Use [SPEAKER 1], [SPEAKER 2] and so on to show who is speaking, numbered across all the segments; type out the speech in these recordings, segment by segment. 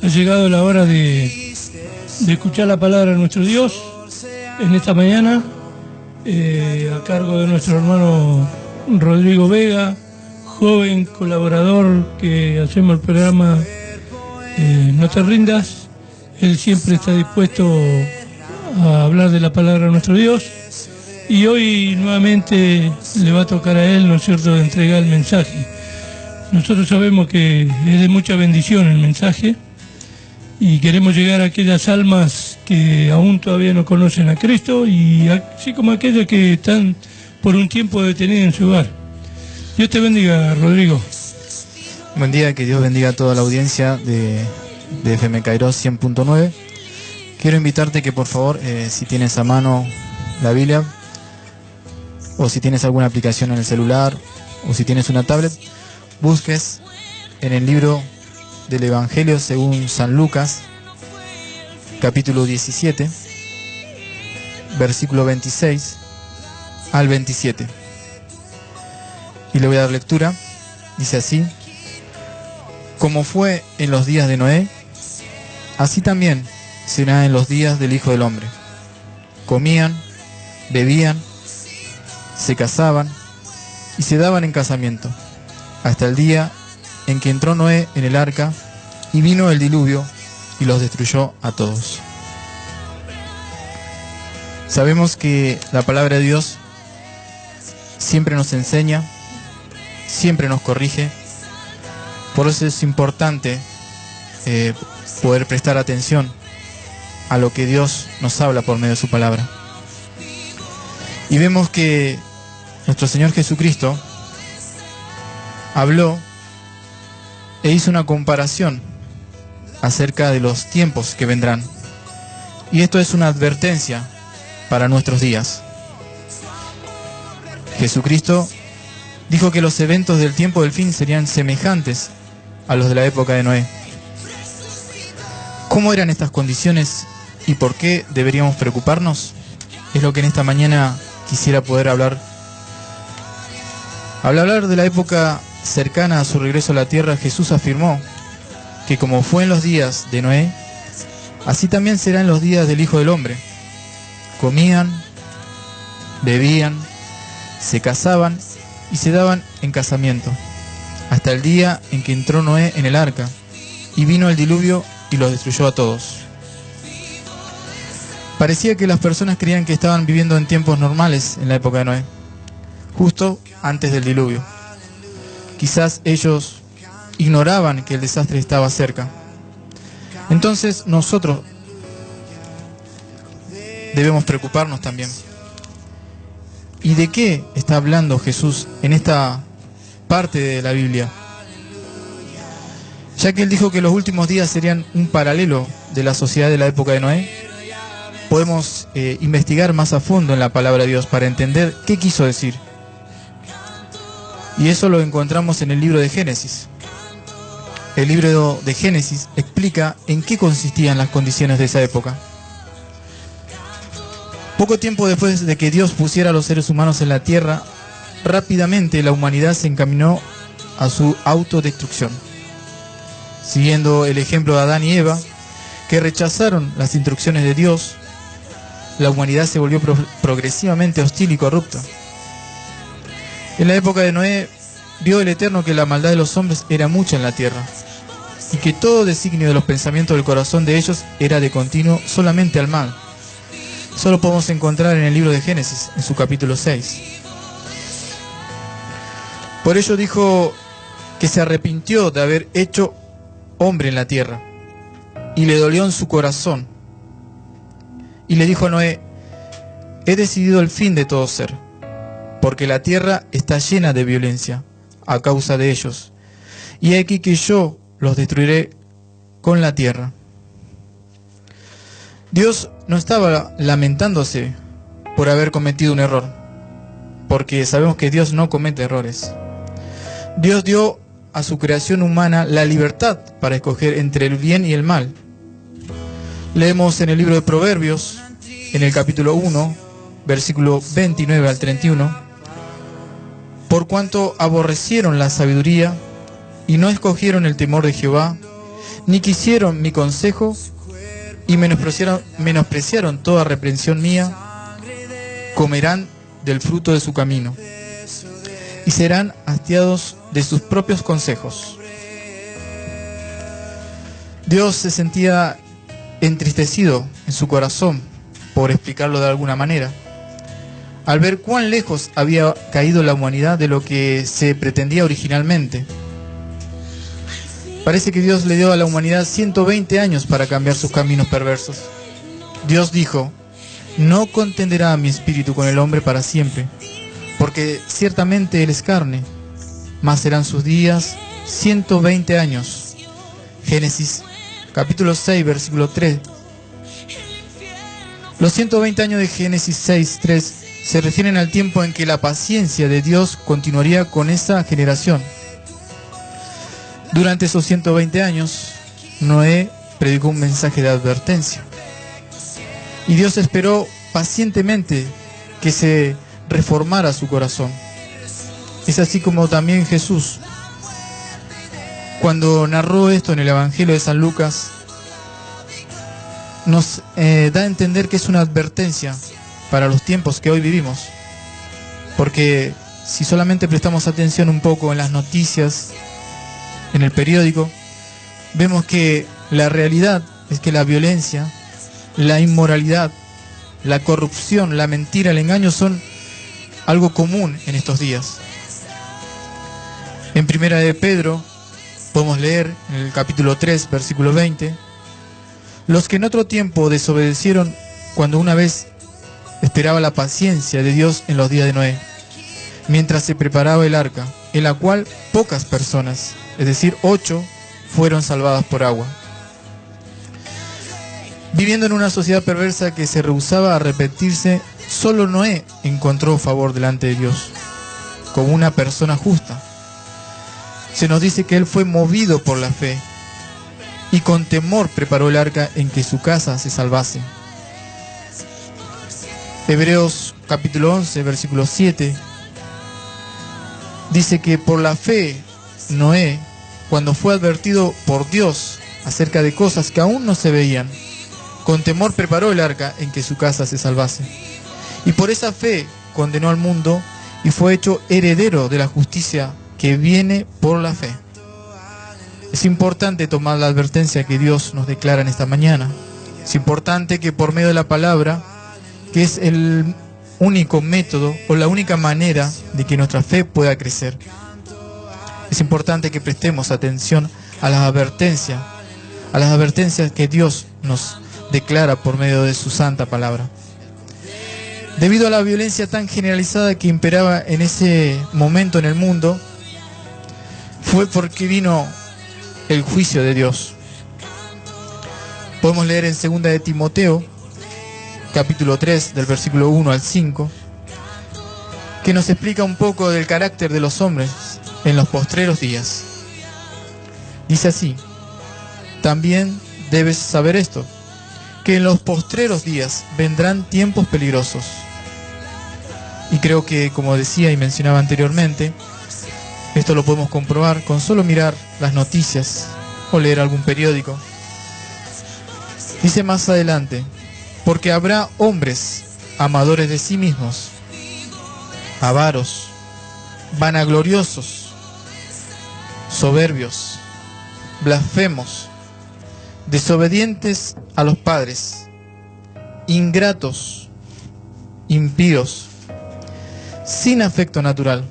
[SPEAKER 1] Ha llegado la hora de escuchar la palabra de nuestro Dios en esta mañana, a cargo de nuestro hermano Rodrigo Vega, joven colaborador que hacemos el programa No te rindas. Él siempre está dispuesto a hablar de la palabra de nuestro Dios, y hoy nuevamente le va a tocar a él, ¿no es cierto?, de entregar el mensaje. Nosotros sabemos que es de mucha bendición el mensaje y queremos llegar a aquellas almas que aún todavía no conocen a Cristo, y así como aquellas que están por un tiempo detenidas en su hogar. Dios te bendiga, Rodrigo.
[SPEAKER 2] Buen día, que Dios bendiga a toda la audiencia de FM Kairos 100.9. Quiero invitarte que por favor, si tienes a mano la Biblia, o si tienes alguna aplicación en el celular, o si tienes una tablet, busques en el libro del Evangelio según San Lucas, capítulo 17, versículo 26 al 27. Y le voy a dar lectura. Dice así: como fue en los días de Noé, así también será en los días del Hijo del Hombre. Comían, bebían, se casaban y se daban en casamiento, hasta el día en que entró Noé en el arca y vino el diluvio y los destruyó a todos. Sabemos que la palabra de Dios siempre nos enseña, siempre nos corrige. Por eso es importante poder prestar atención a lo que Dios nos habla por medio de su palabra. Y vemos que nuestro Señor Jesucristo habló e hizo una comparación acerca de los tiempos que vendrán. Y esto es una advertencia para nuestros días. Jesucristo dijo que los eventos del tiempo del fin serían semejantes a los de la época de Noé. ¿Cómo eran estas condiciones y por qué deberíamos preocuparnos? Es lo que en esta mañana quisiera poder hablar. Al hablar de la época cercana a su regreso a la tierra, Jesús afirmó que como fue en los días de Noé, así también será en los días del Hijo del Hombre. Comían, bebían, se casaban y se daban en casamiento, hasta el día en que entró Noé en el arca y vino el diluvio y los destruyó a todos. Parecía que las personas creían que estaban viviendo en tiempos normales en la época de Noé, justo antes del diluvio. Quizás ellos ignoraban que el desastre estaba cerca. Entonces nosotros debemos preocuparnos también. ¿Y de qué está hablando Jesús en esta parte de la Biblia? Ya que Él dijo que los últimos días serían un paralelo de la sociedad de la época de Noé, podemos investigar más a fondo en la palabra de Dios para entender qué quiso decir. Y eso lo encontramos en el libro de Génesis. El libro de Génesis explica en qué consistían las condiciones de esa época. Poco tiempo después de que Dios pusiera a los seres humanos en la tierra, rápidamente la humanidad se encaminó a su autodestrucción. Siguiendo el ejemplo de Adán y Eva, que rechazaron las instrucciones de Dios, la humanidad se volvió progresivamente hostil y corrupta. En la época de Noé, vio el Eterno que la maldad de los hombres era mucha en la tierra, y que todo designio de los pensamientos del corazón de ellos era de continuo solamente al mal. Solo podemos encontrar en el libro de Génesis, en su capítulo 6. Por ello dijo que se arrepintió de haber hecho hombre en la tierra, y le dolió en su corazón. Y le dijo a Noé: he decidido el fin de todo ser, porque la tierra está llena de violencia a causa de ellos, y he aquí que yo los destruiré con la tierra. Dios no estaba lamentándose por haber cometido un error, porque sabemos que Dios no comete errores. Dios dio a su creación humana la libertad para escoger entre el bien y el mal. Leemos en el libro de Proverbios, en el capítulo 1, versículo 29 al 31: por cuanto aborrecieron la sabiduría y no escogieron el temor de Jehová, ni quisieron mi consejo y menospreciaron toda reprensión mía, comerán del fruto de su camino y serán hastiados de sus propios consejos. Dios se sentía entristecido en su corazón, por explicarlo de alguna manera, al ver cuán lejos había caído la humanidad de lo que se pretendía originalmente. Parece que Dios le dio a la humanidad 120 años para cambiar sus caminos perversos. Dios dijo: no contenderá mi espíritu con el hombre para siempre, porque ciertamente él es carne, mas serán sus días 120 años. Génesis capítulo 6, versículo 3. Los 120 años de Génesis 6, 3 se refieren al tiempo en que la paciencia de Dios continuaría con esa generación. Durante esos 120 años, Noé predicó un mensaje de advertencia. Y Dios esperó pacientemente que se reformara su corazón. Es así como también Jesús, cuando narró esto en el Evangelio de San Lucas, nos da a entender que es una advertencia para los tiempos que hoy vivimos. Porque si solamente prestamos atención un poco en las noticias, en el periódico, vemos que la realidad es que la violencia, la inmoralidad, la corrupción, la mentira, el engaño son algo común en estos días. En Primera de Pedro podemos leer en el capítulo 3, versículo 20: los que en otro tiempo desobedecieron cuando una vez esperaba la paciencia de Dios en los días de Noé, mientras se preparaba el arca, en la cual pocas personas, es decir, 8, fueron salvadas por agua. Viviendo en una sociedad perversa que se rehusaba a arrepentirse, solo Noé encontró favor delante de Dios, como una persona justa. Se nos dice que él fue movido por la fe y con temor preparó el arca en que su casa se salvase. Hebreos capítulo 11, versículo 7, dice que por la fe Noé, cuando fue advertido por Dios acerca de cosas que aún no se veían, con temor preparó el arca en que su casa se salvase. Y por esa fe condenó al mundo y fue hecho heredero de la justicia que viene por la fe. Es importante tomar la advertencia que Dios nos declara en esta mañana. Es importante que por medio de la palabra, que es el único método o la única manera de que nuestra fe pueda crecer, es importante que prestemos atención a las advertencias que Dios nos declara por medio de su santa palabra. Debido a la violencia tan generalizada que imperaba en ese momento en el mundo, fue porque vino el juicio de Dios. Podemos leer en 2 de Timoteo, capítulo 3, del versículo 1 al 5, que nos explica un poco del carácter de los hombres en los postreros días. Dice así: también debes saber esto, que en los postreros días vendrán tiempos peligrosos. Y creo que, como decía y mencionaba anteriormente, esto lo podemos comprobar con solo mirar las noticias o leer algún periódico. Dice más adelante: porque habrá hombres amadores de sí mismos, avaros, vanagloriosos, soberbios, blasfemos, desobedientes a los padres, ingratos, impíos, sin afecto natural,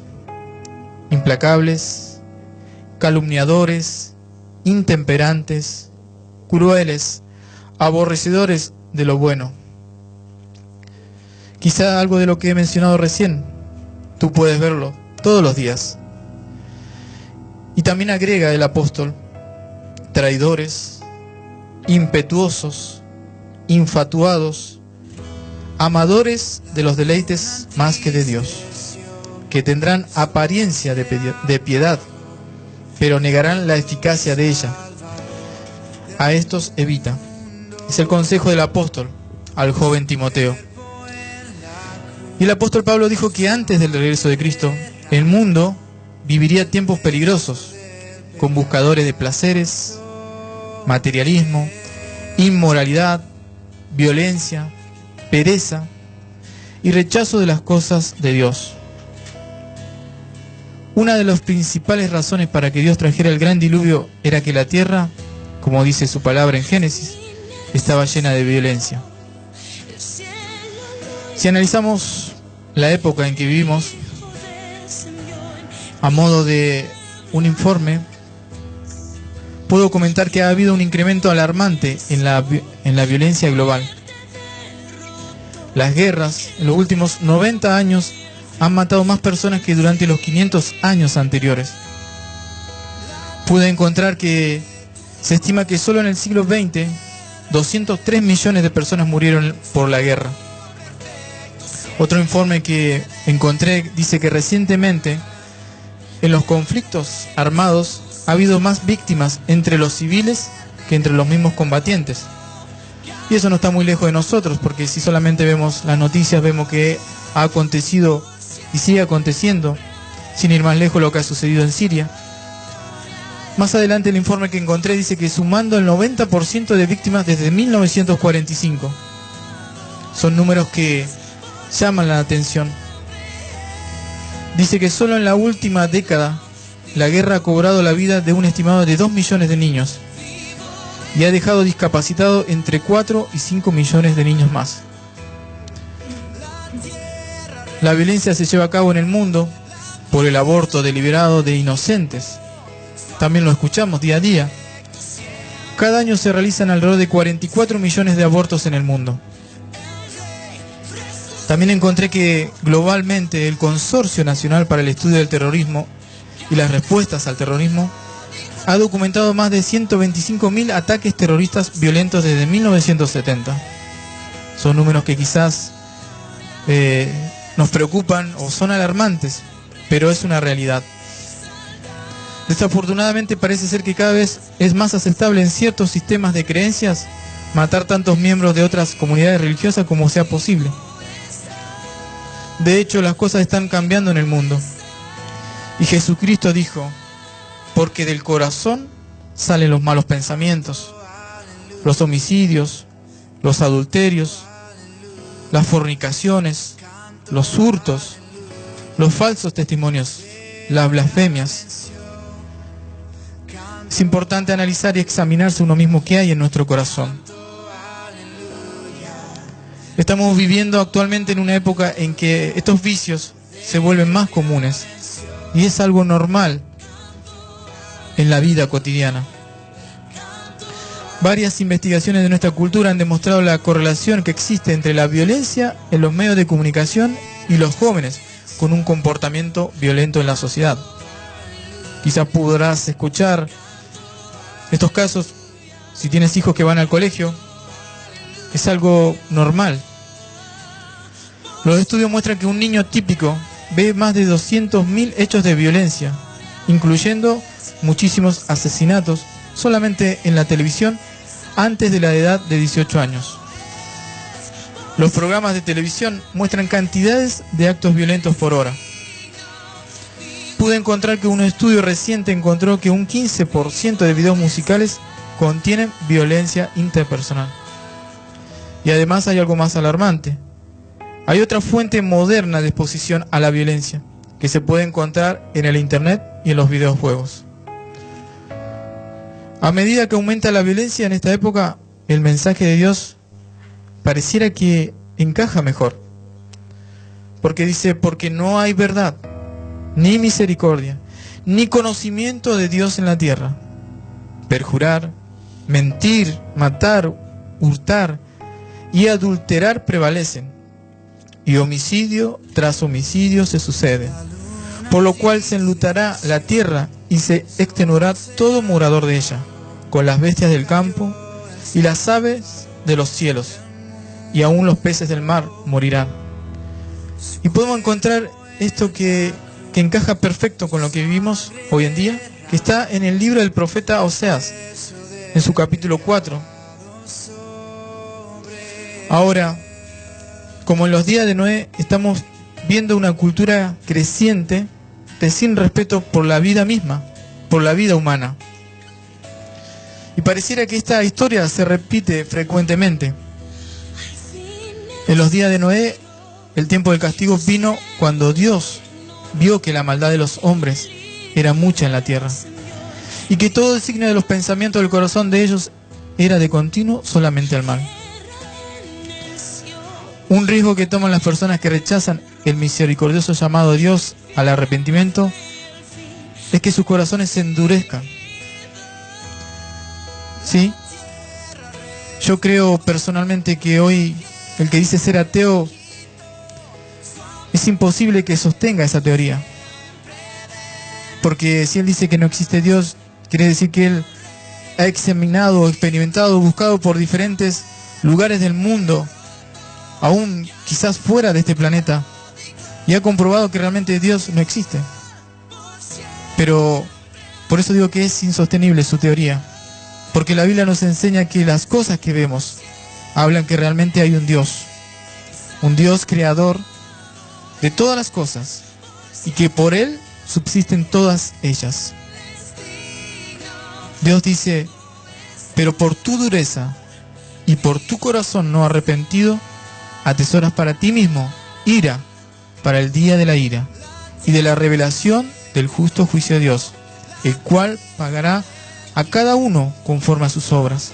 [SPEAKER 2] implacables, calumniadores, intemperantes, crueles, aborrecedores de lo bueno. Quizá algo de lo que he mencionado recién, tú puedes verlo todos los días. Y también agrega el apóstol: traidores, impetuosos, infatuados, amadores de los deleites más que de Dios, que tendrán apariencia de piedad, pero negarán la eficacia de ella. A estos evita. Es el consejo del apóstol al joven Timoteo. Y el apóstol Pablo dijo que antes del regreso de Cristo, el mundo viviría tiempos peligrosos, con buscadores de placeres, materialismo, inmoralidad, violencia, pereza y rechazo de las cosas de Dios. Una de las principales razones para que Dios trajera el gran diluvio era que la tierra, como dice su palabra en Génesis, estaba llena de violencia. Si analizamos la época en que vivimos, a modo de un informe, puedo comentar que ha habido un incremento alarmante en la violencia global. Las guerras en los últimos 90 años han matado más personas que durante los 500 años anteriores. Pude encontrar que se estima que solo en el siglo XX 203 millones de personas murieron por la guerra. Otro informe que encontré dice que recientemente en los conflictos armados ha habido más víctimas entre los civiles que entre los mismos combatientes. Y eso no está muy lejos de nosotros, porque si solamente vemos las noticias, vemos que ha acontecido y sigue aconteciendo, sin ir más lejos, lo que ha sucedido en Siria. Más adelante el informe que encontré dice que sumando el 90% de víctimas desde 1945. Son números que llaman la atención. Dice que solo en la última década la guerra ha cobrado la vida de un estimado de 2 millones de niños y ha dejado discapacitados entre 4 y 5 millones de niños más. La violencia se lleva a cabo en el mundo por el aborto deliberado de inocentes. También lo escuchamos día a día. Cada año se realizan alrededor de 44 millones de abortos en el mundo. También encontré que globalmente el Consorcio Nacional para el Estudio del Terrorismo y las Respuestas al Terrorismo ha documentado más de 125.000 ataques terroristas violentos desde 1970. Son números que quizás nos preocupan o son alarmantes, pero es una realidad. Desafortunadamente parece ser que cada vez es más aceptable en ciertos sistemas de creencias matar tantos miembros de otras comunidades religiosas como sea posible. De hecho, las cosas están cambiando en el mundo. Y Jesucristo dijo, porque del corazón salen los malos pensamientos, los homicidios, los adulterios, las fornicaciones, los hurtos, los falsos testimonios, las blasfemias. Es importante analizar y examinarse uno mismo qué hay en nuestro corazón. Estamos viviendo actualmente en una época en que estos vicios se vuelven más comunes y es algo normal en la vida cotidiana. Varias investigaciones de nuestra cultura han demostrado la correlación que existe entre la violencia en los medios de comunicación y los jóvenes con un comportamiento violento en la sociedad. Quizás podrás escuchar estos casos si tienes hijos que van al colegio. Es algo normal. Los estudios muestran que un niño típico ve más de 200.000 hechos de violencia, incluyendo muchísimos asesinatos, solamente en la televisión antes de la edad de 18 años. Los programas de televisión muestran cantidades de actos violentos por hora. Pude encontrar que un estudio reciente encontró que un 15% de videos musicales contienen violencia interpersonal. Y además hay algo más alarmante. Hay otra fuente moderna de exposición a la violencia que se puede encontrar en el internet y en los videojuegos. A medida que aumenta la violencia en esta época, el mensaje de Dios pareciera que encaja mejor. Porque dice, porque no hay verdad, ni misericordia, ni conocimiento de Dios en la tierra. Perjurar, mentir, matar, hurtar y adulterar prevalecen, y homicidio tras homicidio se sucede, por lo cual se enlutará la tierra y se extenuará todo morador de ella, con las bestias del campo y las aves de los cielos, y aún los peces del mar morirán. Y podemos encontrar esto que encaja perfecto con lo que vivimos hoy en día, que está en el libro del profeta Oseas, en su capítulo 4. Ahora, como en los días de Noé, estamos viendo una cultura creciente de sin respeto por la vida misma, por la vida humana. Y pareciera que esta historia se repite frecuentemente. En los días de Noé, el tiempo del castigo vino cuando Dios vio que la maldad de los hombres era mucha en la tierra, y que todo el signo de los pensamientos del corazón de ellos era de continuo solamente al mal. Un riesgo que toman las personas que rechazan el misericordioso llamado de Dios al arrepentimiento es que sus corazones se endurezcan. ¿Sí? Yo creo personalmente que hoy el que dice ser ateo es imposible que sostenga esa teoría. Porque si él dice que no existe Dios, quiere decir que él ha examinado, experimentado, buscado por diferentes lugares del mundo, aún quizás fuera de este planeta, y ha comprobado que realmente Dios no existe. Pero por eso digo que es insostenible su teoría, porque la Biblia nos enseña que las cosas que vemos hablan que realmente hay un Dios creador de todas las cosas, y que por Él subsisten todas ellas. Dios dice: pero por tu dureza y por tu corazón no arrepentido, atesoras para ti mismo ira para el día de la ira y de la revelación del justo juicio de Dios, el cual pagará a cada uno conforme a sus obras.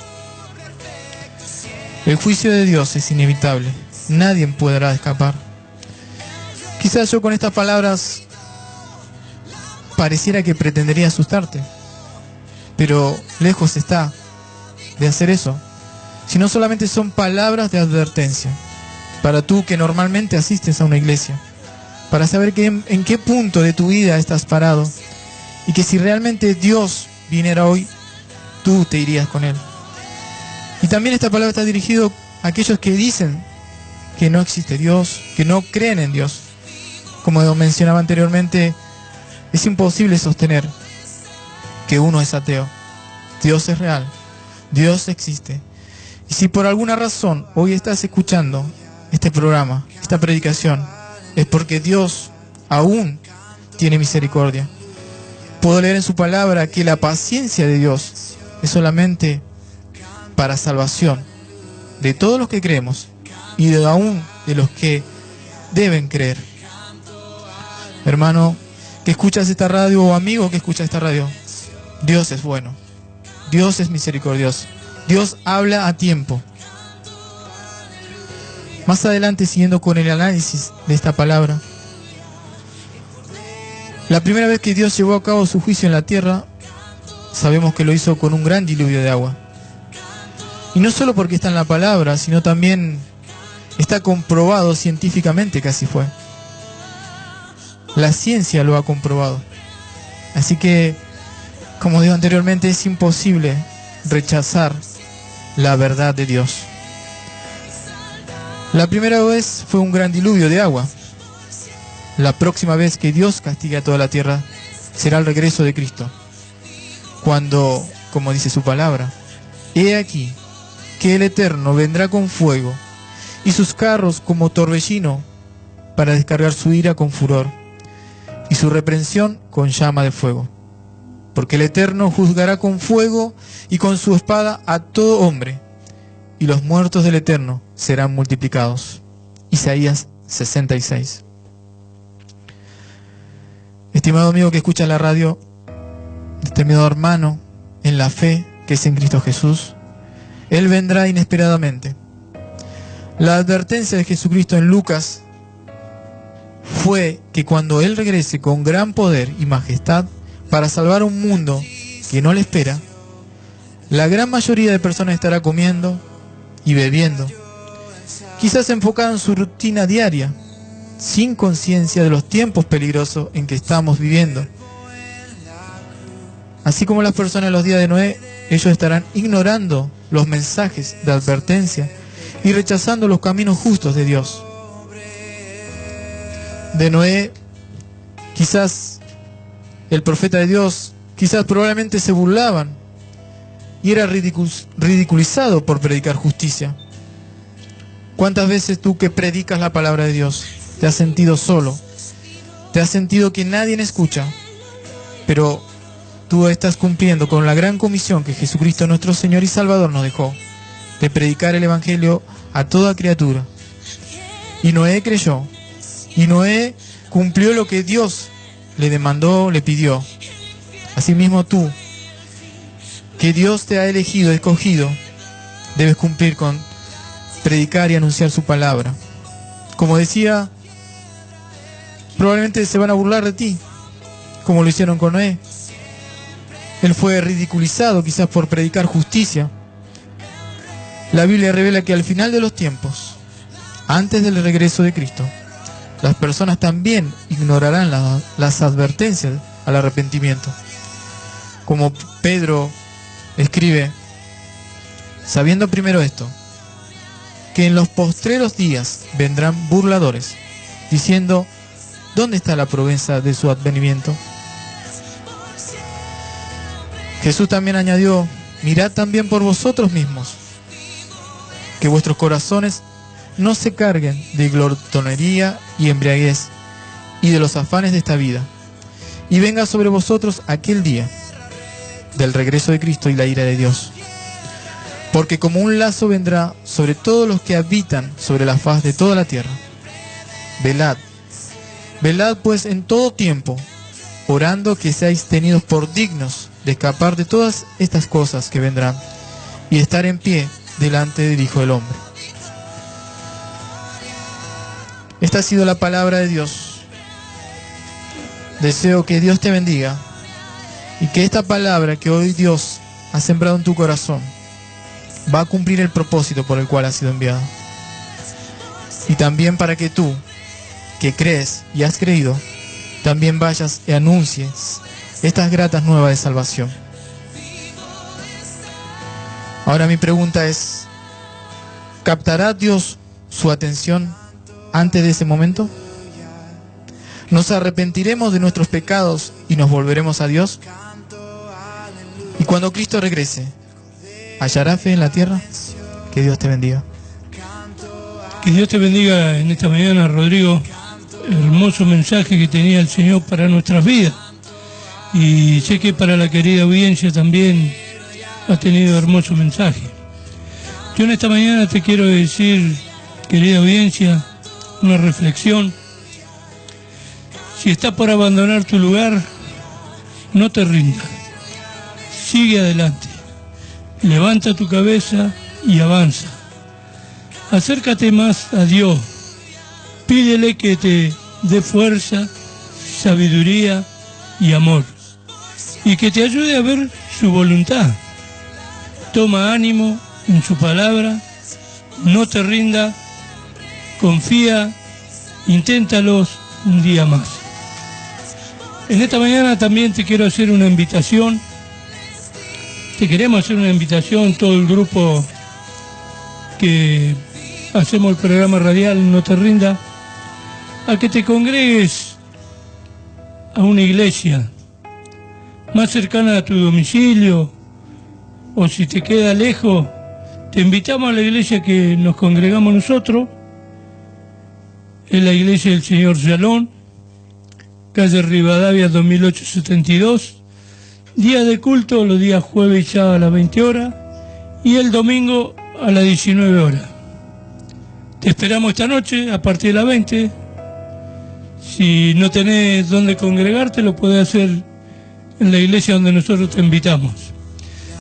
[SPEAKER 2] El juicio de Dios es inevitable, nadie podrá escapar. Quizás yo con estas palabras pareciera que pretendería asustarte, pero lejos está de hacer eso, sino solamente son palabras de advertencia para tú que normalmente asistes a una iglesia, para saber en qué punto de tu vida estás parado, y que si realmente Dios viniera hoy, tú te irías con Él. Y también esta palabra está dirigida a aquellos que dicen que no existe Dios, que no creen en Dios. Como mencionaba anteriormente, es imposible sostener que uno es ateo. Dios es real, Dios existe. Y si por alguna razón hoy estás escuchando este programa, esta predicación, es porque Dios aún tiene misericordia. Puedo leer en su palabra que la paciencia de Dios es solamente para salvación de todos los que creemos y aún de los que deben creer. Hermano que escuchas esta radio, o amigo que escucha esta radio, Dios es bueno, Dios es misericordioso, Dios habla a tiempo. Más adelante, siguiendo con el análisis de esta palabra, la primera vez que Dios llevó a cabo su juicio en la tierra, sabemos que lo hizo con un gran diluvio de agua. Y no solo porque está en la palabra, sino también está comprobado científicamente que así fue. La ciencia lo ha comprobado. Así que, como digo anteriormente, es imposible rechazar la verdad de Dios. La primera vez fue un gran diluvio de agua. La próxima vez que Dios castigue a toda la tierra será el regreso de Cristo, cuando, como dice su palabra, he aquí que el Eterno vendrá con fuego y sus carros como torbellino para descargar su ira con furor y su reprensión con llama de fuego. Porque el Eterno juzgará con fuego y con su espada a todo hombre, y los muertos del Eterno serán multiplicados. Isaías 66. Estimado amigo que escucha la radio, estimado hermano en la fe que es en Cristo Jesús, Él vendrá inesperadamente. La advertencia de Jesucristo en Lucas fue que cuando Él regrese con gran poder y majestad para salvar un mundo que no le espera, la gran mayoría de personas estará comiendo y bebiendo, quizás enfocada en su rutina diaria, sin conciencia de los tiempos peligrosos en que estamos viviendo. Así como las personas en los días de Noé, ellos estarán ignorando los mensajes de advertencia y rechazando los caminos justos de Dios. De Noé, quizás el profeta de Dios, quizás probablemente se burlaban y era ridiculizado por predicar justicia. ¿Cuántas veces tú que predicas la palabra de Dios te has sentido solo? ¿Te has sentido que nadie escucha? Pero tú estás cumpliendo con la gran comisión que Jesucristo nuestro Señor y Salvador nos dejó, de predicar el Evangelio a toda criatura. Y Noé creyó, y Noé cumplió lo que Dios le demandó, le pidió. Asimismo tú, que Dios te ha elegido, escogido, debes cumplir con predicar y anunciar su palabra. Como decía, probablemente se van a burlar de ti, como lo hicieron con Noé. Él fue ridiculizado quizás por predicar justicia. La Biblia revela que al final de los tiempos, antes del regreso de Cristo, las personas también ignorarán las advertencias al arrepentimiento. Como Pedro escribe, sabiendo primero esto, que en los postreros días vendrán burladores, diciendo, ¿dónde está la promesa de su advenimiento? Jesús también añadió, mirad también por vosotros mismos, que vuestros corazones no se carguen de glotonería y embriaguez, y de los afanes de esta vida, y venga sobre vosotros aquel día del regreso de Cristo y la ira de Dios. Porque como un lazo vendrá sobre todos los que habitan sobre la faz de toda la tierra. Velad, velad pues en todo tiempo, orando que seáis tenidos por dignos de escapar de todas estas cosas que vendrán, y estar en pie delante del Hijo del Hombre. Esta ha sido la palabra de Dios. Deseo que Dios te bendiga y que esta palabra que hoy Dios ha sembrado en tu corazón va a cumplir el propósito por el cual ha sido enviado. Y también para que tú, que crees y has creído, también vayas y anuncies estas gratas nuevas de salvación. Ahora mi pregunta es, ¿captará Dios su atención antes de ese momento? ¿Nos arrepentiremos de nuestros pecados y nos volveremos a Dios? Y cuando Cristo regrese, ¿hallará fe en la tierra? Que Dios te bendiga.
[SPEAKER 1] Que Dios te bendiga en esta mañana, Rodrigo. Hermoso mensaje que tenía el Señor para nuestras vidas. Y sé que para la querida audiencia también ha tenido hermoso mensaje. Yo en esta mañana te quiero decir, querida audiencia, una reflexión. Si estás por abandonar tu lugar, no te rindas. Sigue adelante. Levanta tu cabeza y avanza. Acércate más a Dios. Pídele que te dé fuerza, sabiduría y amor. Y que te ayude a ver su voluntad. Toma ánimo en su palabra. No te rinda. Confía. Inténtalos un día más. En esta mañana también te quiero hacer una invitación. Te queremos hacer una invitación, todo el grupo que hacemos el programa radial No Te Rinda, a que te congregues a una iglesia más cercana a tu domicilio, o si te queda lejos, te invitamos a la iglesia que nos congregamos nosotros. Es la iglesia del Señor Shalom, calle Rivadavia 2872, día de culto los días jueves y sábado a las 20 horas y el domingo a las 19 horas. Te esperamos esta noche a partir de las 20. Si no tenés dónde congregarte, lo podés hacer en la iglesia donde nosotros te invitamos.